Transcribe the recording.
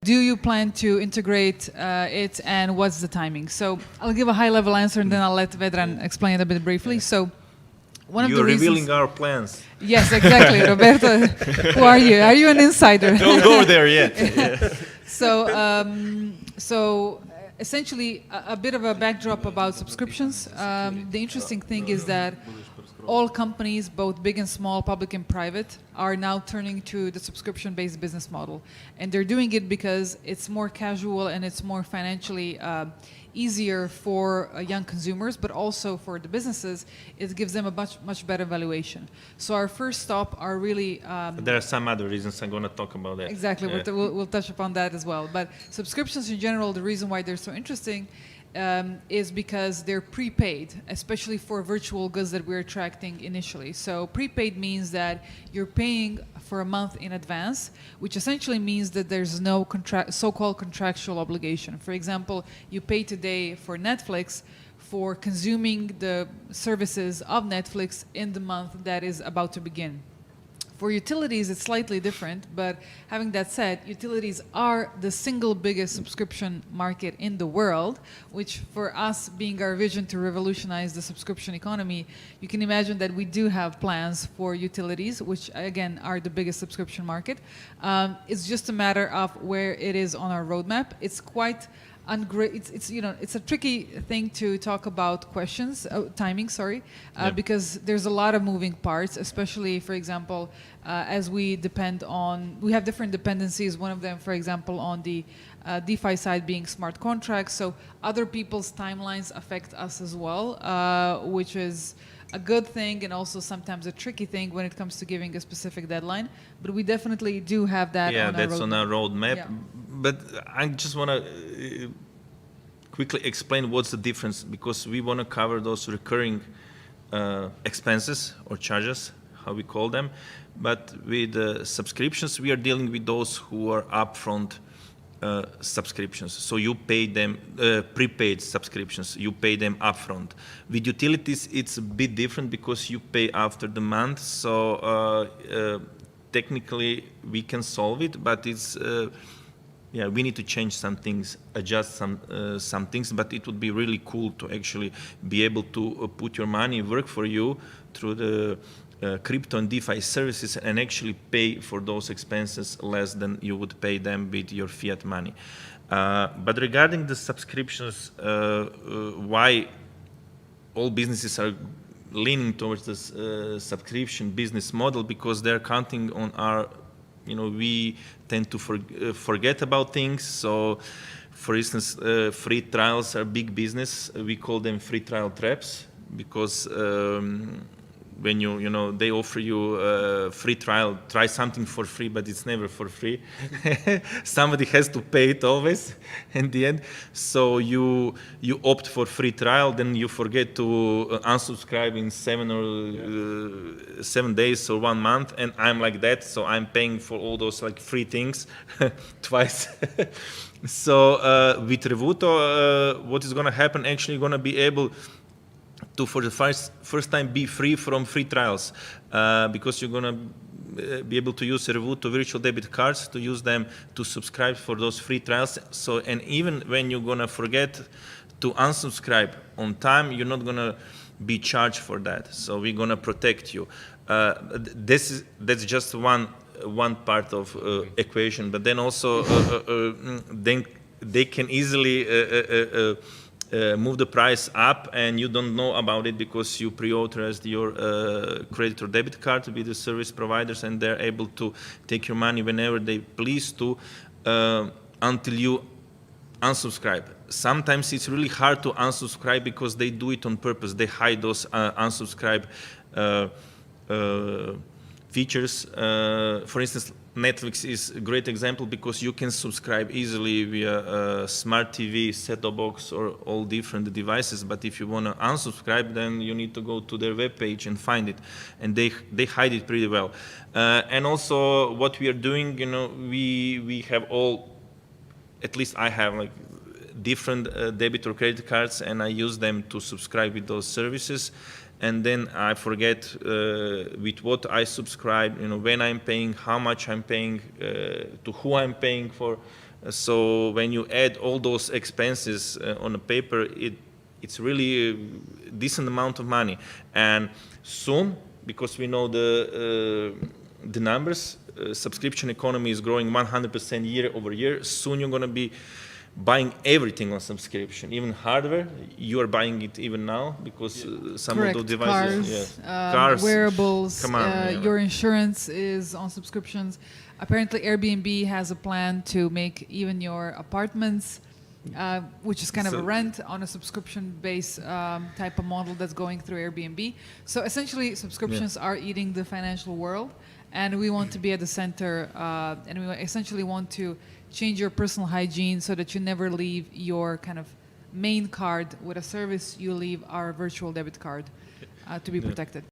Do you plan to integrate it, and what's the timing? So I'll give a high-level answer, and then I'll let Vedran explain it a bit briefly. So one of the reasons... You're revealing our plans. Yes, exactly, Roberto. Who are you? Are you an insider? Don't go there yet. So essentially, a bit of a backdrop about subscriptions. The interesting thing is that all companies, both big and small, public and private, are now turning to the subscription-based business model. And they're doing it because it's more casual and it's more financially easier for young consumers, but also for the businesses, it gives them a much better valuation. So our first stop are really... there are some other reasons. I'm going to talk about that. Exactly, Yeah. we'll touch upon that as well. But subscriptions in general, the reason why they're so interesting is because they're prepaid, especially for virtual goods that we're attracting initially. So prepaid means that you're paying for a month in advance, which essentially means that there's no so-called contractual obligation. For example, you pay today for Netflix for consuming the services of Netflix in the month that is about to begin. For utilities, it's slightly different, but having that said, utilities are the single biggest subscription market in the world, which for us, being our vision to revolutionize the subscription economy, you can imagine that we do have plans for utilities, which again are the biggest subscription market. It's just a matter of where it is on our roadmap. It's quite it's a tricky thing to talk about timing, because there's a lot of moving parts, especially, for example, as we have different dependencies. One of them, for example, on the DeFi side being smart contracts. So other people's timelines affect us as well, which is a good thing and also sometimes a tricky thing when it comes to giving a specific deadline. But we definitely do have that on our roadmap. Yeah, that's on our roadmap. Yeah. But I just want to quickly explain what's the difference, because we want to cover those recurring expenses or charges, how we call them. But with subscriptions, we are dealing with those who are upfront subscriptions. So you pay them prepaid subscriptions. You pay them upfront. With utilities, it's a bit different because you pay after the month. So technically, we can solve it, but it's we need to change some things, adjust some things. But it would be really cool to actually be able to put your money work for you through the crypto and DeFi services and actually pay for those expenses less than you would pay them with your fiat money. But regarding the subscriptions, why all businesses are leaning towards this subscription business model, because they're counting on our, we tend to forget about things. So, for instance, free trials are big business. We call them free trial traps, because when they offer you a free trial, try something for free, but it's never for free. Somebody has to pay it always in the end. So you opt for free trial, then you forget to unsubscribe in 7 days or 1 month, and I'm like that. So I'm paying for all those free things twice. So with Revuto, what is going to happen? Actually, you're going to be able to, for the first time, be free from free trials, because you're going to be able to use Revuto virtual debit cards to use them to subscribe for those free trials. So, and even when you're going to forget to unsubscribe on time, you're not going to be charged for that. So we're going to protect you. That's just one part of equation. But then also, then they can easily move the price up, and you don't know about it because you pre-authorized your credit or debit card with the service providers, and they're able to take your money whenever they please to, until you unsubscribe. Sometimes it's really hard to unsubscribe because they do it on purpose. They hide those unsubscribe features. For instance, Netflix is a great example because you can subscribe easily via smart TV, set-top box, or all different devices. But if you want to unsubscribe, then you need to go to their webpage and find it, and they hide it pretty well. And also, what we are doing, we have all, at least I have different debit or credit cards, and I use them to subscribe with those services. And then I forget with what I subscribe, when I'm paying, how much I'm paying, to who I'm paying for So when you add all those expenses on a paper, it's really a decent amount of money. And soon, because we know the numbers, subscription economy is growing 100% year over year. Soon you're going to be buying everything on subscription, even hardware. You are buying it even now because some Correct. of those devices, Cars, cars, wearables, come on, your insurance is on subscriptions. Apparently, Airbnb has a plan to make even your apartments, which is kind of a rent, on a subscription-based type of model that's going through Airbnb. So essentially, subscriptions are eating the financial world, and we want to be at the center, and we essentially want to change your personal hygiene so that you never leave your kind of main card with a service. You leave our virtual debit card to be protected.